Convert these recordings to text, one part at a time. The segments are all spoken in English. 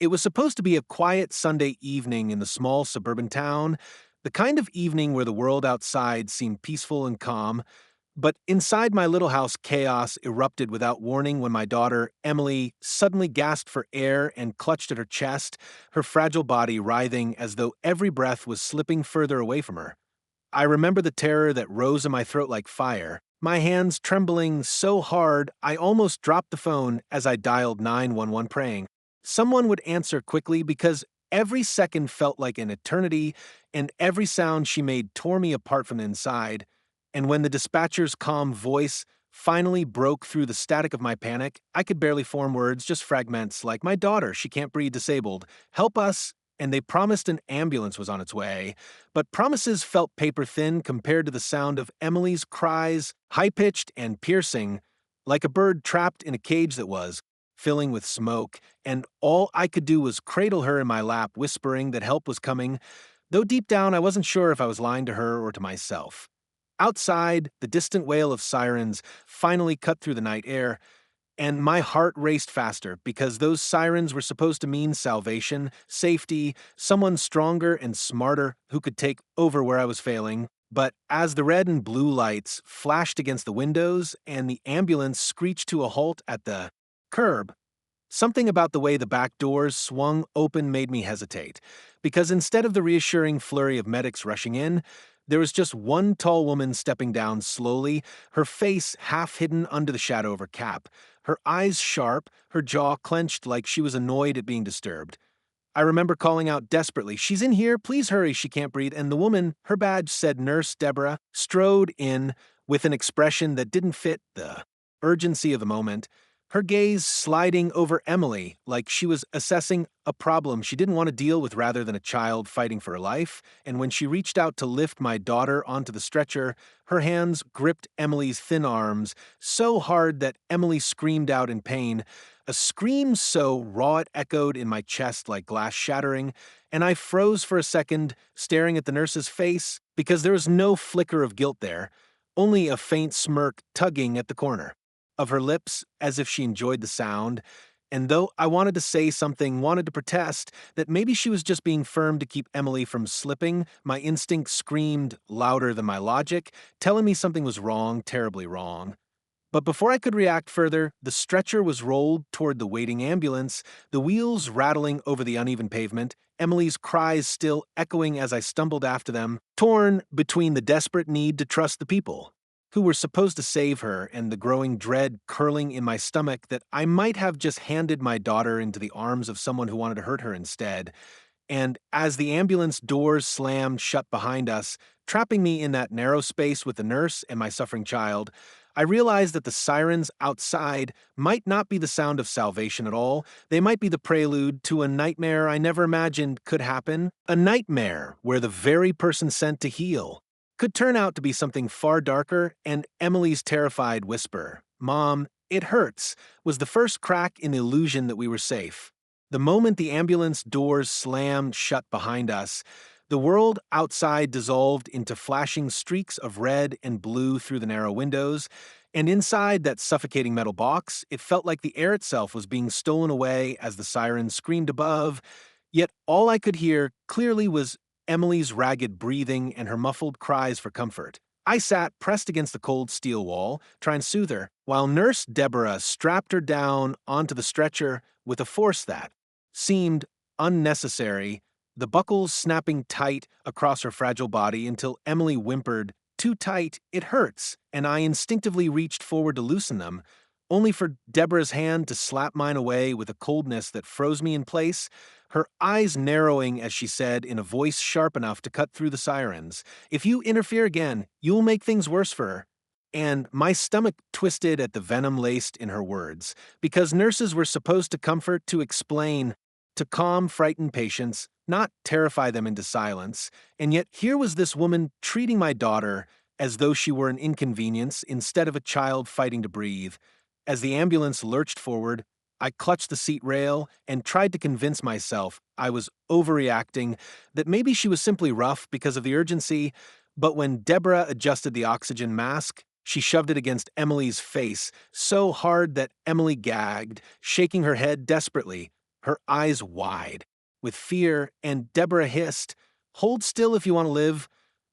It was supposed to be a quiet Sunday evening in the small suburban town, the kind of evening where the world outside seemed peaceful and calm, but inside my little house, chaos erupted without warning when my daughter, Emily, suddenly gasped for air and clutched at her chest, her fragile body writhing as though every breath was slipping further away from her. I remember the terror that rose in my throat like fire, my hands trembling so hard I almost dropped the phone as I dialed 911 praying someone would answer quickly because every second felt like an eternity and every sound she made tore me apart from the inside. And when the dispatcher's calm voice finally broke through the static of my panic, I could barely form words, just fragments like, "My daughter, she can't breathe, disabled. Help us." And they promised an ambulance was on its way. But promises felt paper thin compared to the sound of Emily's cries, high pitched and piercing, like a bird trapped in a cage that was, filling with smoke, and all I could do was cradle her in my lap, whispering that help was coming, though deep down I wasn't sure if I was lying to her or to myself. Outside, the distant wail of sirens finally cut through the night air, and my heart raced faster because those sirens were supposed to mean salvation, safety, someone stronger and smarter who could take over where I was failing. But as the red and blue lights flashed against the windows and the ambulance screeched to a halt at the curb, something about the way the back doors swung open made me hesitate, because instead of the reassuring flurry of medics rushing in, there was just one tall woman stepping down slowly, her face half hidden under the shadow of her cap, her eyes sharp, her jaw clenched like she was annoyed at being disturbed. I remember calling out desperately, "She's in here, please hurry, she can't breathe," and the woman, her badge said Nurse Deborah, strode in with an expression that didn't fit the urgency of the moment, her gaze sliding over Emily like she was assessing a problem she didn't want to deal with rather than a child fighting for her life, and when she reached out to lift my daughter onto the stretcher, her hands gripped Emily's thin arms so hard that Emily screamed out in pain, a scream so raw it echoed in my chest like glass shattering, and I froze for a second, staring at the nurse's face, because there was no flicker of guilt there, only a faint smirk tugging at the corner of her lips as if she enjoyed the sound, and though I wanted to say something, wanted to protest, that maybe she was just being firm to keep Emily from slipping, my instinct screamed louder than my logic, telling me something was wrong, terribly wrong. But before I could react further, the stretcher was rolled toward the waiting ambulance, the wheels rattling over the uneven pavement, Emily's cries still echoing as I stumbled after them, torn between the desperate need to trust the people who were supposed to save her and the growing dread curling in my stomach that I might have just handed my daughter into the arms of someone who wanted to hurt her instead. And as the ambulance doors slammed shut behind us, trapping me in that narrow space with the nurse and my suffering child, I realized that the sirens outside might not be the sound of salvation at all. They might be the prelude to a nightmare I never imagined could happen, a nightmare where the very person sent to heal could turn out to be something far darker, and Emily's terrified whisper, "Mom, it hurts," was the first crack in the illusion that we were safe. The moment the ambulance doors slammed shut behind us, the world outside dissolved into flashing streaks of red and blue through the narrow windows, and inside that suffocating metal box, it felt like the air itself was being stolen away as the sirens screamed above, yet all I could hear clearly was Emily's ragged breathing and her muffled cries for comfort. I sat pressed against the cold steel wall, trying to soothe her, while Nurse Deborah strapped her down onto the stretcher with a force that seemed unnecessary, the buckles snapping tight across her fragile body until Emily whimpered, "Too tight, it hurts," and I instinctively reached forward to loosen them, only for Deborah's hand to slap mine away with a coldness that froze me in place, her eyes narrowing as she said in a voice sharp enough to cut through the sirens, "If you interfere again, you'll make things worse for her." And my stomach twisted at the venom laced in her words, because nurses were supposed to comfort, to explain, to calm frightened patients, not terrify them into silence, and yet here was this woman treating my daughter as though she were an inconvenience instead of a child fighting to breathe. As the ambulance lurched forward, I clutched the seat rail and tried to convince myself I was overreacting, that maybe she was simply rough because of the urgency, but when Deborah adjusted the oxygen mask, she shoved it against Emily's face so hard that Emily gagged, shaking her head desperately, her eyes wide with fear, and Deborah hissed, "Hold still if you want to live."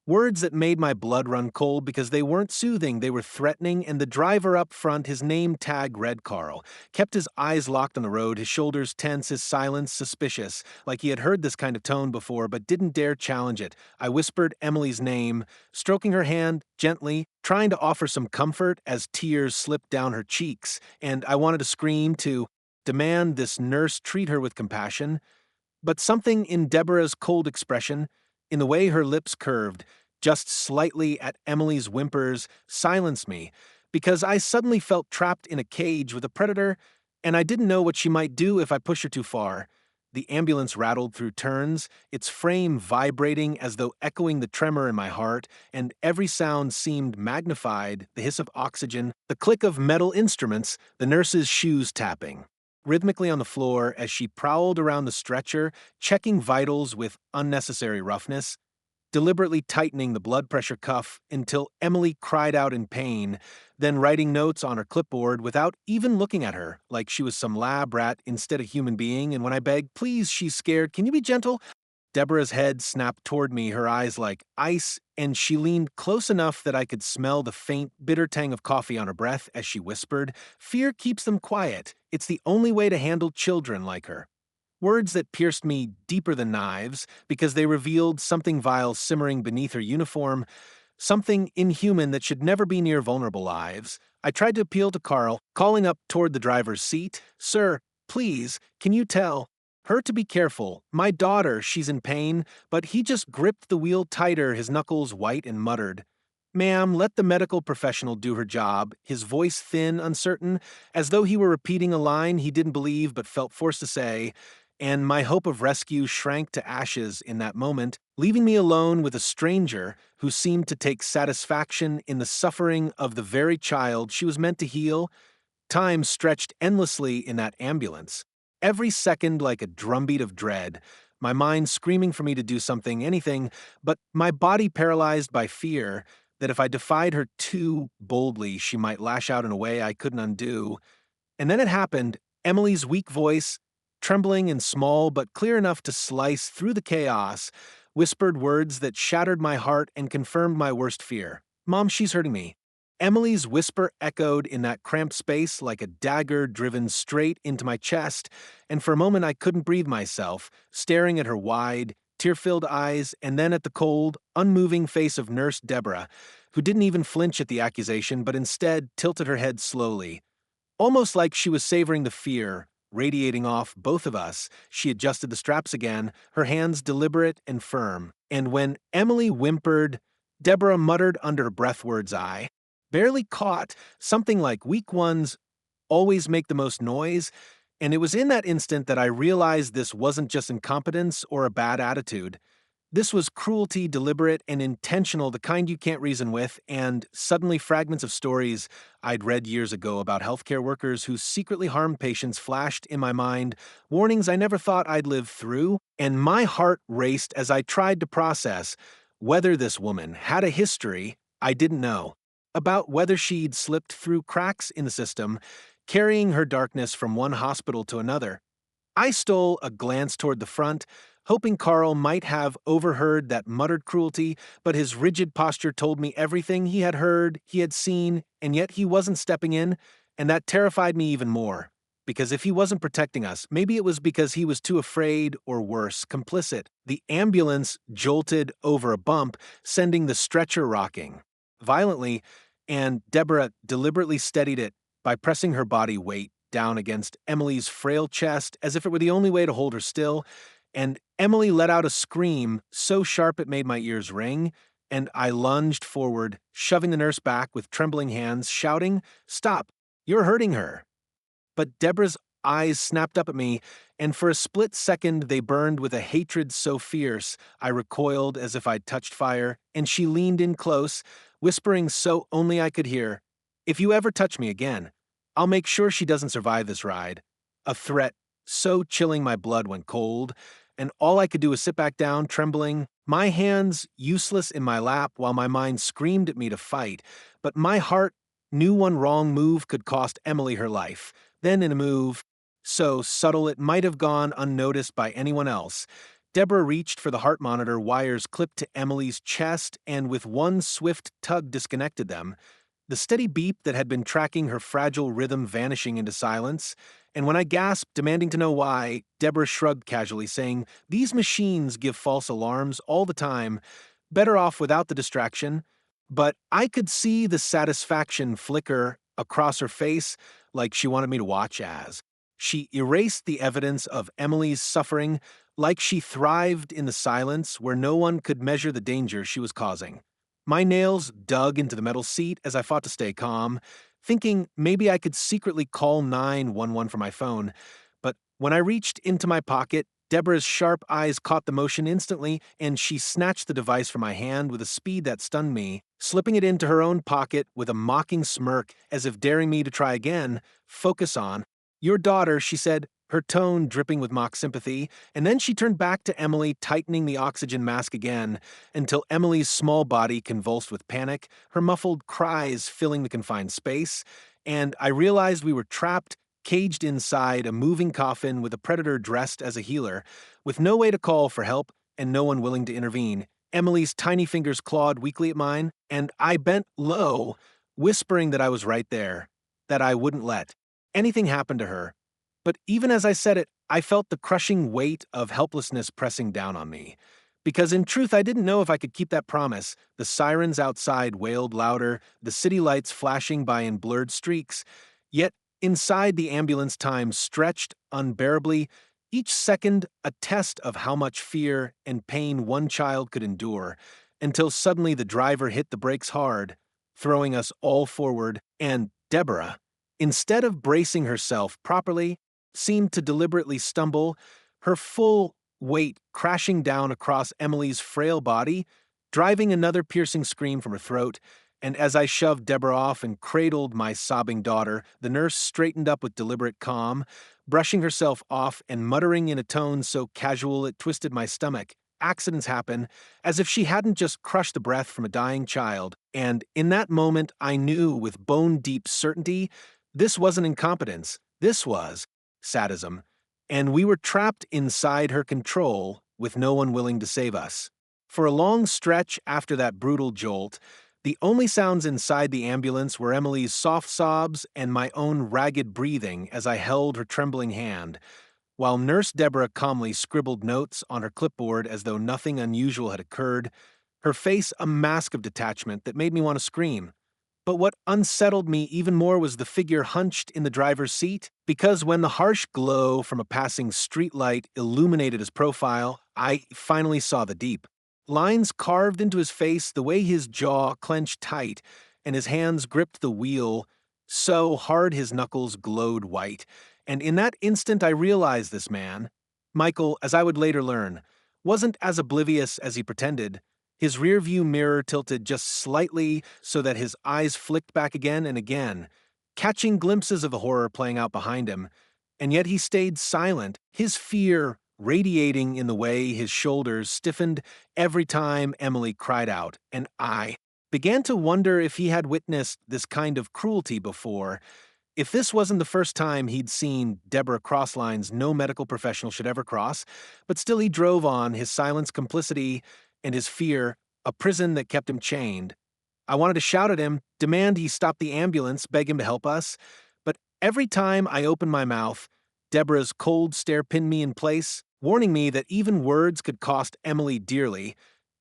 Words that made my blood run cold because they weren't soothing, they were threatening, and the driver up front, his name tag read Carl, kept his eyes locked on the road, his shoulders tense, his silence suspicious, like he had heard this kind of tone before but didn't dare challenge it. I whispered Emily's name, stroking her hand gently, trying to offer some comfort as tears slipped down her cheeks, and I wanted to scream to demand this nurse treat her with compassion. But something in Deborah's cold expression, in the way her lips curved, just slightly at Emily's whimpers, silenced me, because I suddenly felt trapped in a cage with a predator, and I didn't know what she might do if I pushed her too far. The ambulance rattled through turns, its frame vibrating as though echoing the tremor in my heart, and every sound seemed magnified: the hiss of oxygen, the click of metal instruments, the nurse's shoes tapping rhythmically on the floor as she prowled around the stretcher, checking vitals with unnecessary roughness, deliberately tightening the blood pressure cuff until Emily cried out in pain, then writing notes on her clipboard without even looking at her, like she was some lab rat instead of human being. And when I begged, "Please, she's scared, can you be gentle?" Deborah's head snapped toward me, her eyes like ice, and she leaned close enough that I could smell the faint, bitter tang of coffee on her breath as she whispered, "Fear keeps them quiet. It's the only way to handle children like her." Words that pierced me deeper than knives because they revealed something vile simmering beneath her uniform, something inhuman that should never be near vulnerable lives. I tried to appeal to Carl, calling up toward the driver's seat, "Sir, please, can you tell her to be careful? My daughter, she's in pain," but he just gripped the wheel tighter, his knuckles white, and muttered, "Ma'am, let the medical professional do her job," his voice thin, uncertain, as though he were repeating a line he didn't believe but felt forced to say, and my hope of rescue shrank to ashes in that moment, leaving me alone with a stranger who seemed to take satisfaction in the suffering of the very child she was meant to heal. Time stretched endlessly in that ambulance, every second like a drumbeat of dread, my mind screaming for me to do something, anything, but my body paralyzed by fear that if I defied her too boldly, she might lash out in a way I couldn't undo. And then it happened. Emily's weak voice, trembling and small but clear enough to slice through the chaos, whispered words that shattered my heart and confirmed my worst fear. "Mom, she's hurting me." Emily's whisper echoed in that cramped space like a dagger driven straight into my chest, and for a moment I couldn't breathe myself, staring at her wide, tear-filled eyes and then at the cold, unmoving face of Nurse Deborah, who didn't even flinch at the accusation but instead tilted her head slowly. Almost like she was savoring the fear radiating off both of us, she adjusted the straps again, her hands deliberate and firm. And when Emily whimpered, Deborah muttered under her breath words I barely caught, something like weak ones always make the most noise, and it was in that instant that I realized this wasn't just incompetence or a bad attitude. This was cruelty, deliberate and intentional, the kind you can't reason with, and suddenly fragments of stories I'd read years ago about healthcare workers who secretly harmed patients flashed in my mind, warnings I never thought I'd live through, and my heart raced as I tried to process whether this woman had a history I didn't know, about whether she'd slipped through cracks in the system, carrying her darkness from one hospital to another. I stole a glance toward the front, hoping Carl might have overheard that muttered cruelty, but his rigid posture told me everything he had heard, he had seen, and yet he wasn't stepping in, and that terrified me even more. Because if he wasn't protecting us, maybe it was because he was too afraid, or worse, complicit. The ambulance jolted over a bump, sending the stretcher rocking violently, and Deborah deliberately steadied it by pressing her body weight down against Emily's frail chest as if it were the only way to hold her still, and Emily let out a scream so sharp it made my ears ring, and I lunged forward, shoving the nurse back with trembling hands, shouting, "Stop! You're hurting her!" But Deborah's eyes snapped up at me, and for a split second they burned with a hatred so fierce I recoiled as if I'd touched fire, and she leaned in close, whispering so only I could hear, "If you ever touch me again, I'll make sure she doesn't survive this ride." A threat so chilling my blood went cold, and all I could do was sit back down, trembling, my hands useless in my lap while my mind screamed at me to fight, but my heart knew one wrong move could cost Emily her life. Then in a move, so subtle it might have gone unnoticed by anyone else. Deborah reached for the heart monitor wires clipped to Emily's chest and with one swift tug disconnected them, the steady beep that had been tracking her fragile rhythm vanishing into silence. And when I gasped, demanding to know why, Deborah shrugged casually, saying, "These machines give false alarms all the time. Better off without the distraction." But I could see the satisfaction flicker across her face, like she wanted me to watch as. She erased the evidence of Emily's suffering, like she thrived in the silence where no one could measure the danger she was causing. My nails dug into the metal seat as I fought to stay calm, thinking maybe I could secretly call 911 from my phone. But when I reached into my pocket, Deborah's sharp eyes caught the motion instantly, and she snatched the device from my hand with a speed that stunned me, slipping it into her own pocket with a mocking smirk as if daring me to try again. "Focus on your daughter," she said, her tone dripping with mock sympathy, and then she turned back to Emily, tightening the oxygen mask again, until Emily's small body convulsed with panic, her muffled cries filling the confined space, and I realized we were trapped, caged inside a moving coffin with a predator dressed as a healer, with no way to call for help and no one willing to intervene. Emily's tiny fingers clawed weakly at mine, and I bent low, whispering that I was right there, that I wouldn't let anything happen to her. But even as I said it, I felt the crushing weight of helplessness pressing down on me. Because in truth, I didn't know if I could keep that promise. The sirens outside wailed louder, the city lights flashing by in blurred streaks. Yet, inside the ambulance time stretched unbearably, each second a test of how much fear and pain one child could endure, until suddenly the driver hit the brakes hard, throwing us all forward, and Deborah, instead of bracing herself properly, seemed to deliberately stumble, her full weight crashing down across Emily's frail body, driving another piercing scream from her throat. And as I shoved Deborah off and cradled my sobbing daughter, the nurse straightened up with deliberate calm, brushing herself off and muttering in a tone so casual it twisted my stomach. "Accidents happen," as if she hadn't just crushed the breath from a dying child. And in that moment, I knew with bone deep certainty this wasn't incompetence, this was sadism, and we were trapped inside her control with no one willing to save us. For a long stretch after that brutal jolt, the only sounds inside the ambulance were Emily's soft sobs and my own ragged breathing as I held her trembling hand, while Nurse Deborah calmly scribbled notes on her clipboard as though nothing unusual had occurred, her face a mask of detachment that made me want to scream. But what unsettled me even more was the figure hunched in the driver's seat, because when the harsh glow from a passing streetlight illuminated his profile, I finally saw the deep lines carved into his face, the way his jaw clenched tight, and his hands gripped the wheel so hard his knuckles glowed white. And in that instant I realized this man, Michael, as I would later learn, wasn't as oblivious as he pretended. His rearview mirror tilted just slightly so that his eyes flicked back again and again, catching glimpses of the horror playing out behind him. And yet he stayed silent, his fear radiating in the way his shoulders stiffened every time Emily cried out, and I began to wonder if he had witnessed this kind of cruelty before, if this wasn't the first time he'd seen Deborah cross lines no medical professional should ever cross, but still he drove on, his silence complicity and his fear, a prison that kept him chained. I wanted to shout at him, demand he stop the ambulance, beg him to help us, but every time I opened my mouth, Deborah's cold stare pinned me in place, warning me that even words could cost Emily dearly,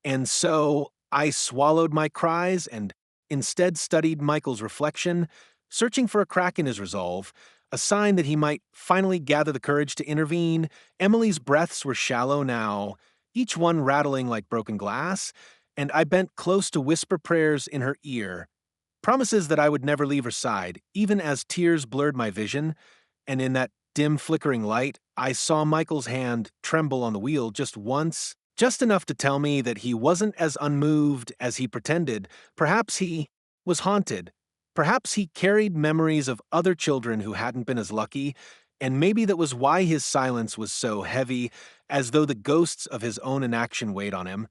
and so I swallowed my cries and instead studied Michael's reflection, searching for a crack in his resolve, a sign that he might finally gather the courage to intervene. Emily's breaths were shallow now, each one rattling like broken glass, and I bent close to whisper prayers in her ear, promises that I would never leave her side, even as tears blurred my vision, and in that dim flickering light, I saw Michael's hand tremble on the wheel just once, just enough to tell me that he wasn't as unmoved as he pretended. Perhaps he was haunted. Perhaps he carried memories of other children who hadn't been as lucky, and maybe that was why his silence was so heavy, as though the ghosts of his own inaction weighed on him.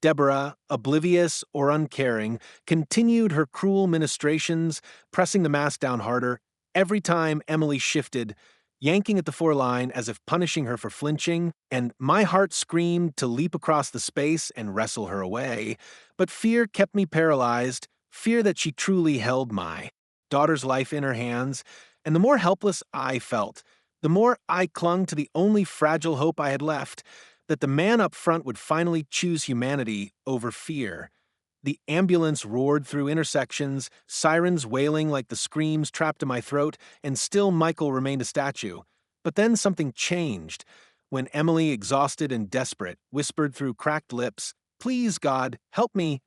Deborah, oblivious or uncaring, continued her cruel ministrations, pressing the mask down harder every time Emily shifted, yanking at the foreline as if punishing her for flinching, and my heart screamed to leap across the space and wrestle her away. But fear kept me paralyzed, fear that she truly held my daughter's life in her hands, and the more helpless I felt, the more I clung to the only fragile hope I had left, that the man up front would finally choose humanity over fear. The ambulance roared through intersections, sirens wailing like the screams trapped in my throat, and still Michael remained a statue. But then something changed. When Emily, exhausted and desperate, whispered through cracked lips, "Please, God, help me,"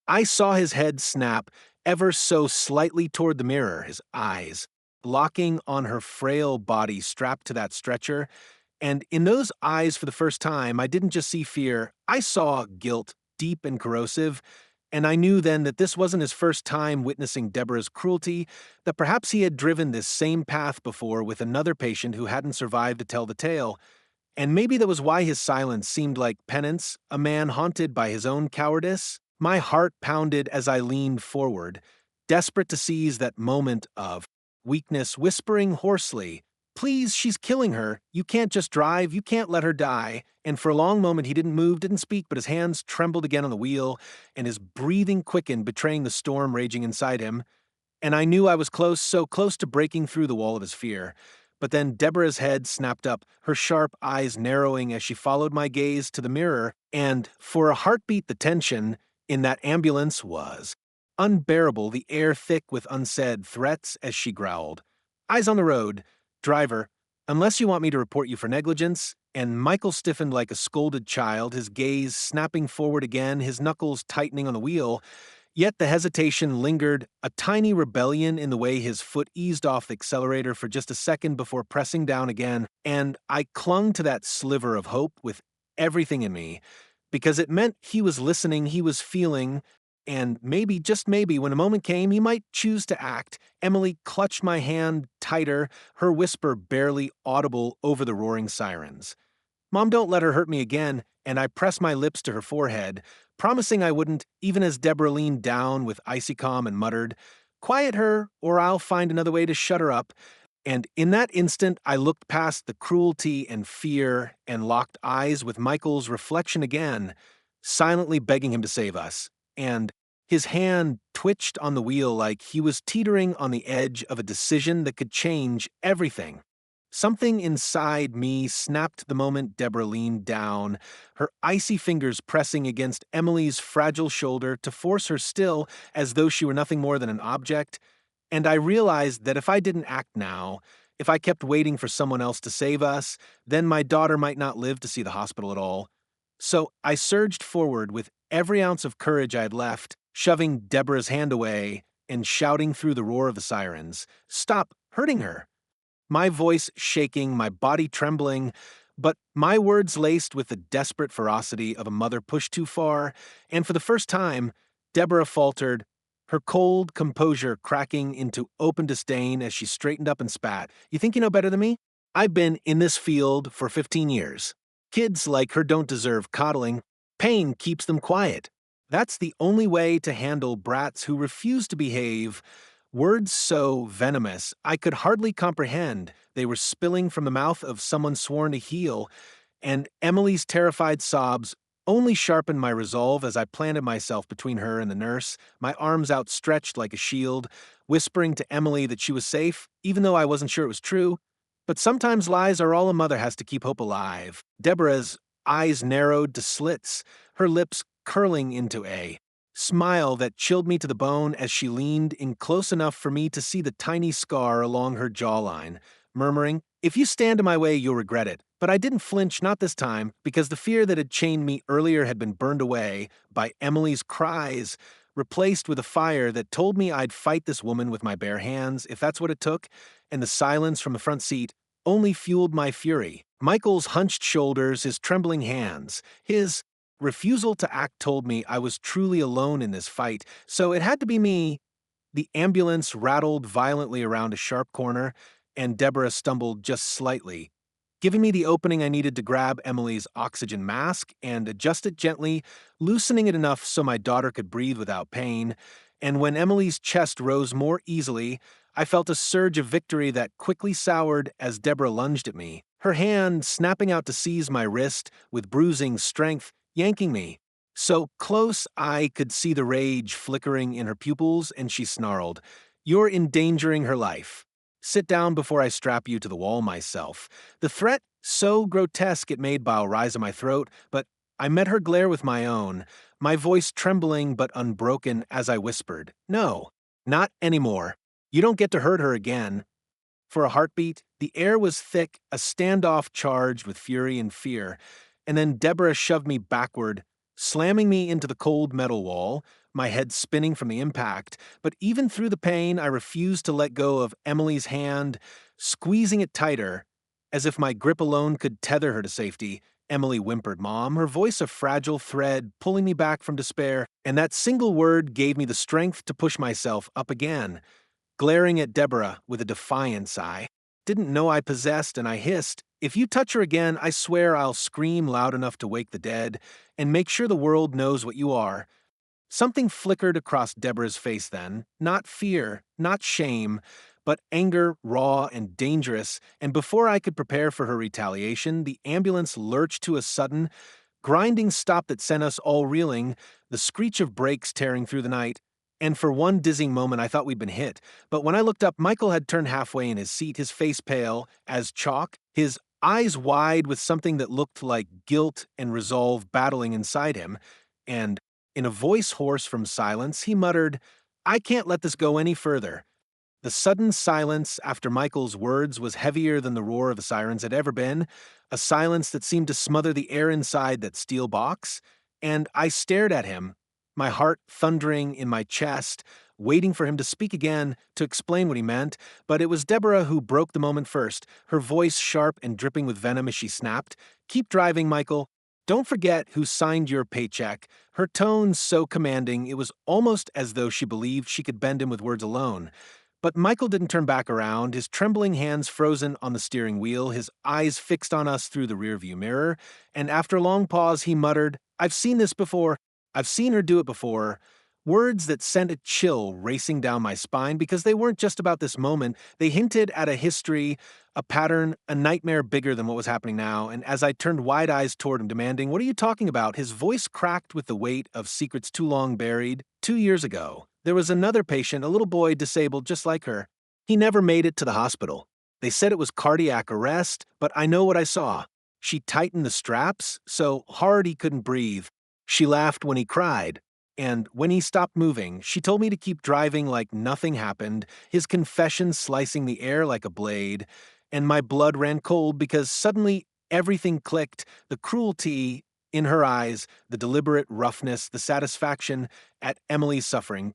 I saw his head snap, ever so slightly toward the mirror, his eyes locking on her frail body strapped to that stretcher. And in those eyes, for the first time, I didn't just see fear, I saw guilt, deep and corrosive. And I knew then that this wasn't his first time witnessing Deborah's cruelty, that perhaps he had driven this same path before with another patient who hadn't survived to tell the tale. And maybe that was why his silence seemed like penance, a man haunted by his own cowardice. My heart pounded as I leaned forward, desperate to seize that moment of weakness, whispering hoarsely, "Please, she's killing her. You can't just drive. You can't let her die." And for a long moment he didn't move, didn't speak, but his hands trembled again on the wheel, and his breathing quickened, betraying the storm raging inside him. And I knew I was close, so close to breaking through the wall of his fear. But then Deborah's head snapped up, her sharp eyes narrowing as she followed my gaze to the mirror, and for a heartbeat the tension in that ambulance was unbearable, the air thick with unsaid threats as she growled, "Eyes on the road. Driver, unless you want me to report you for negligence." And Michael stiffened like a scolded child, his gaze snapping forward again, his knuckles tightening on the wheel. Yet the hesitation lingered, a tiny rebellion in the way his foot eased off the accelerator for just a second before pressing down again, and I clung to that sliver of hope with everything in me, because it meant he was listening, he was feeling, and maybe, just maybe, when a moment came, he might choose to act. Emily clutched my hand tighter, her whisper barely audible over the roaring sirens. "Mom, don't let her hurt me again," and I pressed my lips to her forehead, promising I wouldn't, even as Deborah leaned down with icy calm and muttered, "Quiet her, or I'll find another way to shut her up." And in that instant, I looked past the cruelty and fear and locked eyes with Michael's reflection again, silently begging him to save us. And his hand twitched on the wheel like he was teetering on the edge of a decision that could change everything. Something inside me snapped the moment Deborah leaned down, her icy fingers pressing against Emily's fragile shoulder to force her still as though she were nothing more than an object. And I realized that if I didn't act now, if I kept waiting for someone else to save us, then my daughter might not live to see the hospital at all. So I surged forward with every ounce of courage I had left, shoving Deborah's hand away and shouting through the roar of the sirens, "Stop hurting her!" My voice shaking, my body trembling, but my words laced with the desperate ferocity of a mother pushed too far, and for the first time, Deborah faltered, her cold composure cracking into open disdain as she straightened up and spat. "You think you know better than me? I've been in this field for 15 years. Kids like her don't deserve coddling. Pain keeps them quiet. That's the only way to handle brats who refuse to behave." Words so venomous I could hardly comprehend. They were spilling from the mouth of someone sworn to heal, and Emily's terrified sobs only sharpened my resolve as I planted myself between her and the nurse, my arms outstretched like a shield, whispering to Emily that she was safe, even though I wasn't sure it was true. But sometimes lies are all a mother has to keep hope alive. Deborah's eyes narrowed to slits, her lips curling into a smile that chilled me to the bone as she leaned in close enough for me to see the tiny scar along her jawline, murmuring, "If you stand in my way, you'll regret it." But I didn't flinch, not this time, because the fear that had chained me earlier had been burned away by Emily's cries, replaced with a fire that told me I'd fight this woman with my bare hands, if that's what it took, and the silence from the front seat only fueled my fury. Michael's hunched shoulders, his trembling hands, his refusal to act told me I was truly alone in this fight, so it had to be me. The ambulance rattled violently around a sharp corner, and Deborah stumbled just slightly, giving me the opening I needed to grab Emily's oxygen mask and adjust it gently, loosening it enough so my daughter could breathe without pain. And when Emily's chest rose more easily, I felt a surge of victory that quickly soured as Deborah lunged at me, her hand snapping out to seize my wrist with bruising strength, yanking me. So close I could see the rage flickering in her pupils, and she snarled, "You're endangering her life. Sit down before I strap you to the wall myself." The threat so grotesque it made bile rise in my throat, but I met her glare with my own, my voice trembling but unbroken as I whispered, "No, not anymore. You don't get to hurt her again." For a heartbeat, the air was thick, a standoff charged with fury and fear, and then Deborah shoved me backward, slamming me into the cold metal wall, my head spinning from the impact. But even through the pain, I refused to let go of Emily's hand, squeezing it tighter, as if my grip alone could tether her to safety. Emily whimpered, "Mom," her voice a fragile thread pulling me back from despair, and that single word gave me the strength to push myself up again, glaring at Deborah with a defiance I didn't know I possessed, and I hissed, "If you touch her again, I swear I'll scream loud enough to wake the dead and make sure the world knows what you are." Something flickered across Deborah's face then, not fear, not shame, but anger, raw and dangerous, and before I could prepare for her retaliation, the ambulance lurched to a sudden, grinding stop that sent us all reeling, the screech of brakes tearing through the night. And for one dizzying moment, I thought we'd been hit. But when I looked up, Michael had turned halfway in his seat, his face pale as chalk, his eyes wide with something that looked like guilt and resolve battling inside him. And in a voice hoarse from silence, he muttered, "I can't let this go any further." The sudden silence after Michael's words was heavier than the roar of the sirens had ever been, a silence that seemed to smother the air inside that steel box, and I stared at him, my heart thundering in my chest, waiting for him to speak again, to explain what he meant, but it was Deborah who broke the moment first, her voice sharp and dripping with venom as she snapped, "Keep driving, Michael. Don't forget who signed your paycheck." Her tone so commanding it was almost as though she believed she could bend him with words alone. But Michael didn't turn back around, his trembling hands frozen on the steering wheel, his eyes fixed on us through the rearview mirror, and after a long pause he muttered, "I've seen this before. I've seen her do it before." Words that sent a chill racing down my spine because they weren't just about this moment. They hinted at a history, a pattern, a nightmare bigger than what was happening now, and as I turned wide eyes toward him demanding, "What are you talking about?" his voice cracked with the weight of secrets too long buried. 2 years ago, there was another patient, a little boy disabled just like her. He never made it to the hospital. They said it was cardiac arrest, but I know what I saw. She tightened the straps so hard he couldn't breathe. She laughed when he cried. And when he stopped moving, she told me to keep driving like nothing happened, his confession slicing the air like a blade, and my blood ran cold because suddenly everything clicked, the cruelty in her eyes, the deliberate roughness, the satisfaction at Emily's suffering.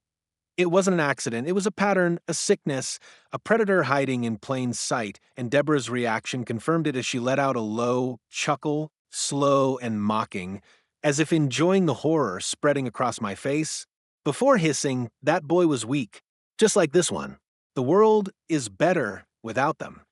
It wasn't an accident, it was a pattern, a sickness, a predator hiding in plain sight, and Deborah's reaction confirmed it as she let out a low chuckle, slow and mocking, as if enjoying the horror spreading across my face. Before hissing, "That boy was weak, just like this one. The world is better without them."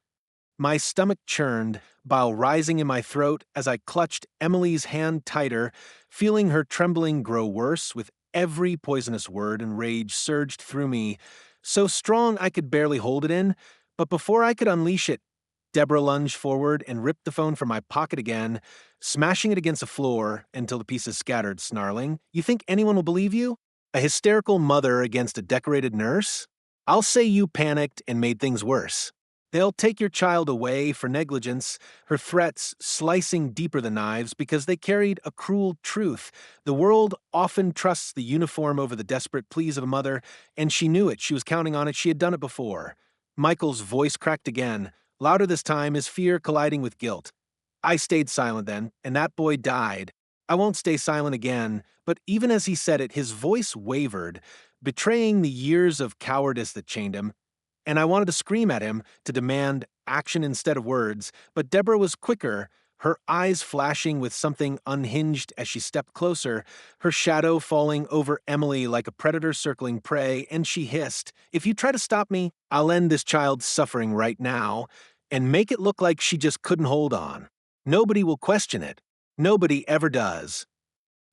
My stomach churned, bile rising in my throat as I clutched Emily's hand tighter, feeling her trembling grow worse with every poisonous word, and rage surged through me, so strong I could barely hold it in. But before I could unleash it, Deborah lunged forward and ripped the phone from my pocket again, smashing it against the floor until the pieces scattered, snarling, "You think anyone will believe you? A hysterical mother against a decorated nurse? I'll say you panicked and made things worse. They'll take your child away for negligence," her threats slicing deeper than knives because they carried a cruel truth. The world often trusts the uniform over the desperate pleas of a mother, and she knew it. She was counting on it. She had done it before. Michael's voice cracked again, louder this time, his fear colliding with guilt. I stayed silent then, and that boy died. I won't stay silent again, but even as he said it, his voice wavered, betraying the years of cowardice that chained him, and I wanted to scream at him, to demand action instead of words, but Deborah was quicker, her eyes flashing with something unhinged as she stepped closer, her shadow falling over Emily like a predator circling prey, and she hissed, "If you try to stop me, I'll end this child's suffering right now, and make it look like she just couldn't hold on. Nobody will question it. Nobody ever does."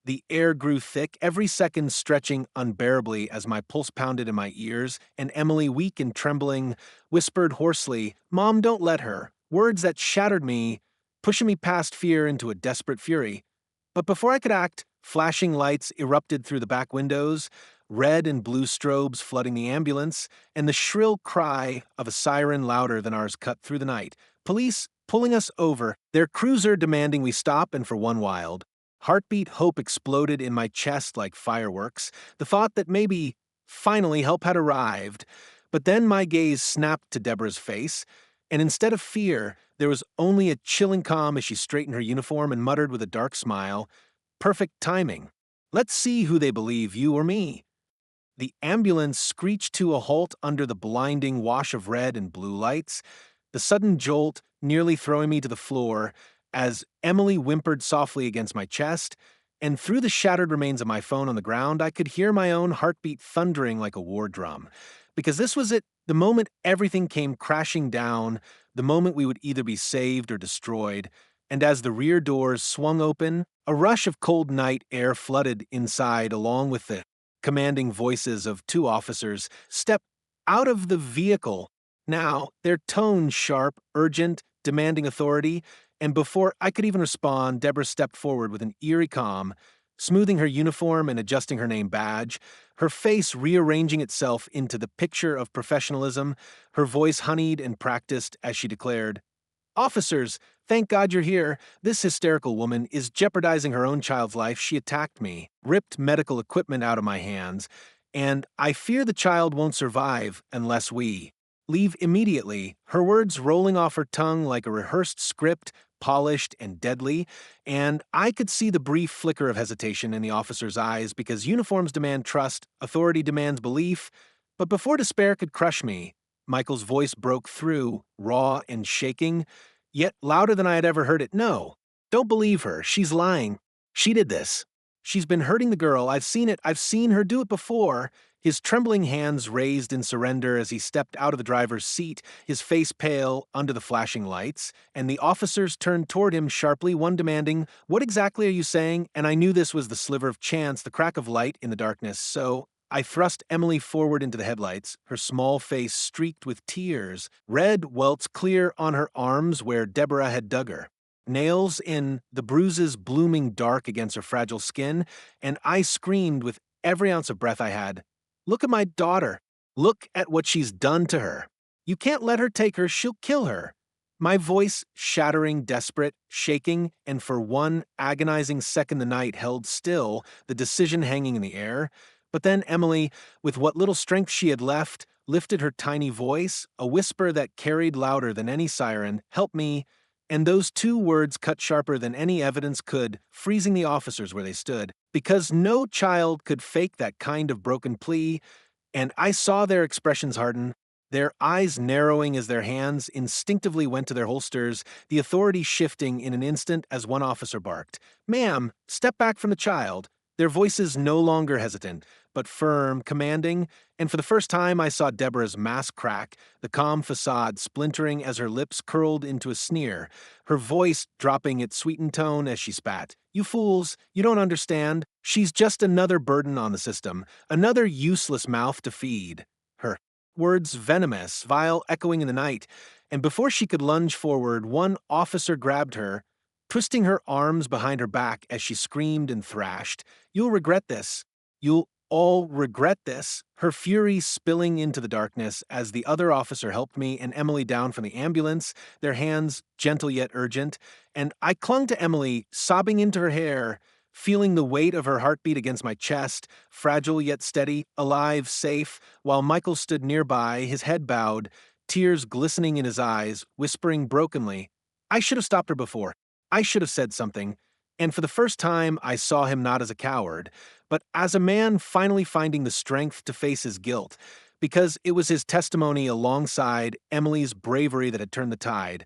The air grew thick, every second stretching unbearably as my pulse pounded in my ears, and Emily, weak and trembling, whispered hoarsely, "Mom, don't let her." Words that shattered me, pushing me past fear into a desperate fury. But before I could act, flashing lights erupted through the back windows, red and blue strobes flooding the ambulance, and the shrill cry of a siren louder than ours cut through the night. Police pulling us over, their cruiser demanding we stop, and for one wild heartbeat, hope exploded in my chest like fireworks, the thought that maybe, finally, help had arrived. But then my gaze snapped to Deborah's face, and instead of fear, there was only a chilling calm as she straightened her uniform and muttered with a dark smile, "Perfect timing. Let's see who they believe, you or me." The ambulance screeched to a halt under the blinding wash of red and blue lights, the sudden jolt nearly throwing me to the floor as Emily whimpered softly against my chest, and through the shattered remains of my phone on the ground, I could hear my own heartbeat thundering like a war drum. Because this was it, the moment everything came crashing down, the moment we would either be saved or destroyed, and as the rear doors swung open, a rush of cold night air flooded inside along with the commanding voices of two officers step out of the vehicle. Now, their tone sharp, urgent, demanding authority, and before I could even respond, Deborah stepped forward with an eerie calm, smoothing her uniform and adjusting her name badge, her face rearranging itself into the picture of professionalism, her voice honeyed and practiced as she declared, "Officers, thank God you're here. This hysterical woman is jeopardizing her own child's life. She attacked me, ripped medical equipment out of my hands, and I fear the child won't survive unless we leave immediately." Her words rolling off her tongue like a rehearsed script, polished and deadly, and I could see the brief flicker of hesitation in the officer's eyes because uniforms demand trust, authority demands belief. But before despair could crush me, Michael's voice broke through, raw and shaking, yet louder than I had ever heard it. "No, don't believe her. She's lying. She did this. She's been hurting the girl. I've seen it. I've seen her do it before." His trembling hands raised in surrender as he stepped out of the driver's seat, his face pale under the flashing lights, and the officers turned toward him sharply, one demanding, "What exactly are you saying?" And I knew this was the sliver of chance, the crack of light in the darkness, so I thrust Emily forward into the headlights, her small face streaked with tears, red welts clear on her arms where Deborah had dug her, nails in the bruises blooming dark against her fragile skin, and I screamed with every ounce of breath I had, "Look at my daughter. Look at what she's done to her. You can't let her take her. She'll kill her." My voice shattering, desperate, shaking, and for one agonizing second the night held still, the decision hanging in the air. But then Emily, with what little strength she had left, lifted her tiny voice, a whisper that carried louder than any siren, "Help me," and those two words cut sharper than any evidence could, freezing the officers where they stood, because no child could fake that kind of broken plea, and I saw their expressions harden, their eyes narrowing as their hands instinctively went to their holsters, the authority shifting in an instant as one officer barked, "Ma'am, step back from the child." Their voices no longer hesitant, but firm, commanding, and for the first time I saw Deborah's mask crack, the calm facade splintering as her lips curled into a sneer, her voice dropping its sweetened tone as she spat. "You fools, you don't understand. She's just another burden on the system, another useless mouth to feed." Her words venomous, vile, echoing in the night, and before she could lunge forward, one officer grabbed her, twisting her arms behind her back as she screamed and thrashed. "You'll regret this. You'll all regret this." Her fury spilling into the darkness as the other officer helped me and Emily down from the ambulance, their hands gentle yet urgent, and I clung to Emily, sobbing into her hair, feeling the weight of her heartbeat against my chest, fragile yet steady, alive, safe, while Michael stood nearby, his head bowed, tears glistening in his eyes, whispering brokenly, "I should have stopped her before. I should have said something." And for the first time, I saw him not as a coward, but as a man finally finding the strength to face his guilt, because it was his testimony alongside Emily's bravery that had turned the tide.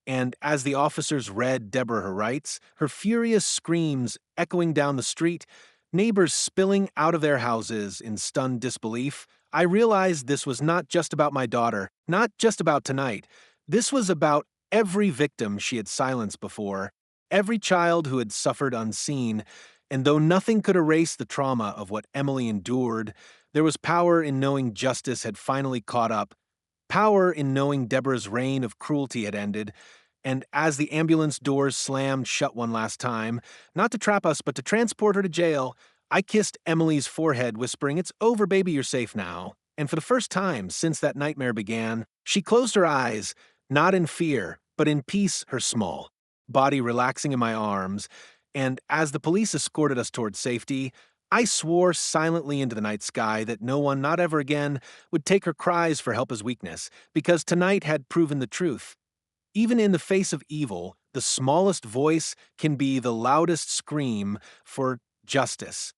And as the officers read Deborah her rights, her furious screams echoing down the street, neighbors spilling out of their houses in stunned disbelief, I realized this was not just about my daughter, not just about tonight. This was about every victim she had silenced before, every child who had suffered unseen, And though nothing could erase the trauma of what Emily endured, there was power in knowing justice had finally caught up, power in knowing Deborah's reign of cruelty had ended, and as the ambulance doors slammed shut one last time, not to trap us but to transport her to jail, I kissed Emily's forehead, whispering, "It's over, baby, you're safe now." And for the first time since that nightmare began, she closed her eyes, not in fear, but in peace, her small body relaxing in my arms, and as the police escorted us toward safety, I swore silently into the night sky that no one, not ever again, would take her cries for help as weakness, because tonight had proven the truth. Even in the face of evil, the smallest voice can be the loudest scream for justice.